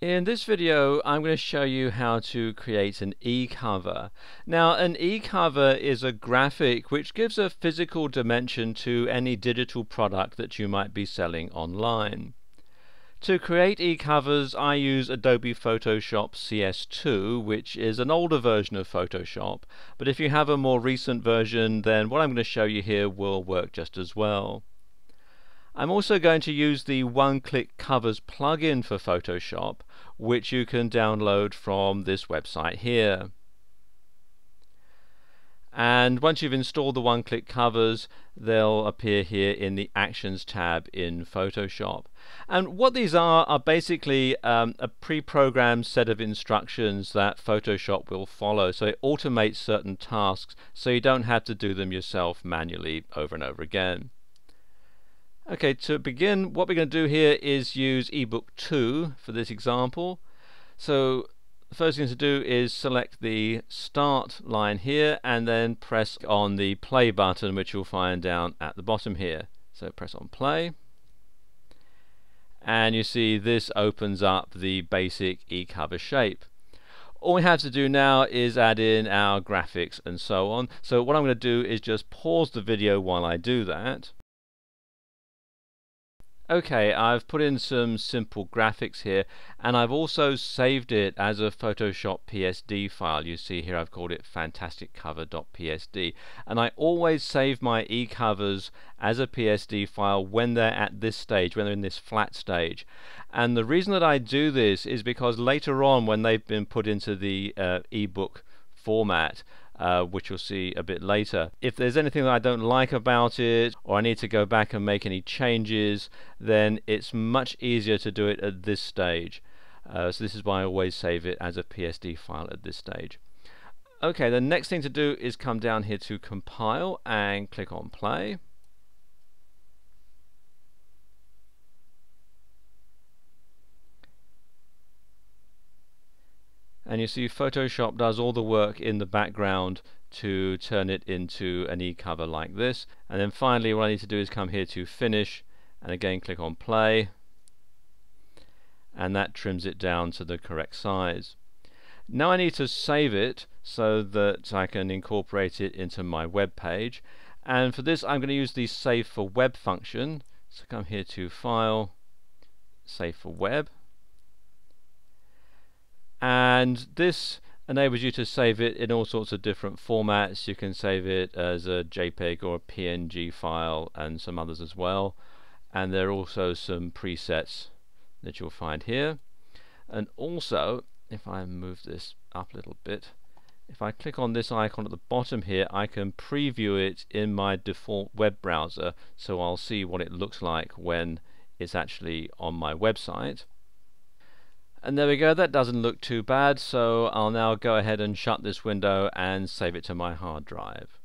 In this video, I'm going to show you how to create an e-cover. Now, an e-cover is a graphic which gives a physical dimension to any digital product that you might be selling online. To create e-covers, I use Adobe Photoshop CS2, which is an older version of Photoshop, but if you have a more recent version, then what I'm going to show you here will work just as well. I'm also going to use the One-Click Covers plugin for Photoshop, which you can download from this website here. And once you've installed the One-Click Covers, they'll appear here in the Actions tab in Photoshop. And what these are basically a pre-programmed set of instructions that Photoshop will follow. So it automates certain tasks so you don't have to do them yourself manually over and over again. Okay, to begin, what we're going to do here is use ebook 2 for this example. So the first thing to do is select the start line here and then press on the play button, which you'll find down at the bottom here. So press on play, and you see this opens up the basic e-cover shape. All we have to do now is add in our graphics and so on. So what I'm going to do is just pause the video while I do that. Okay, I've put in some simple graphics here, and I've also saved it as a Photoshop PSD file. You see here I've called it fantasticcover.psd, and I always save my e-covers as a PSD file when they're at this stage, when they're in this flat stage. And the reason that I do this is because later on, when they've been put into the ebook format, which you'll see a bit later, if there's anything that I don't like about it, or I need to go back and make any changes, then it's much easier to do it at this stage. So this is why I always save it as a PSD file at this stage. Okay, the next thing to do is come down here to compile and click on play. And you see Photoshop does all the work in the background to turn it into an e-cover like this. And then finally what I need to do is come here to finish and again click on play, and that trims it down to the correct size. Now I need to save it so that I can incorporate it into my web page, and for this I'm going to use the Save for Web function. So come here to File, Save for Web, and this enables you to save it in all sorts of different formats. You can save it as a JPEG or a PNG file and some others as well, and there are also some presets that you'll find here. And also, if I move this up a little bit, if I click on this icon at the bottom here, I can preview it in my default web browser, so I'll see what it looks like when it's actually on my website. And there we go, that doesn't look too bad, so I'll now go ahead and shut this window and save it to my hard drive.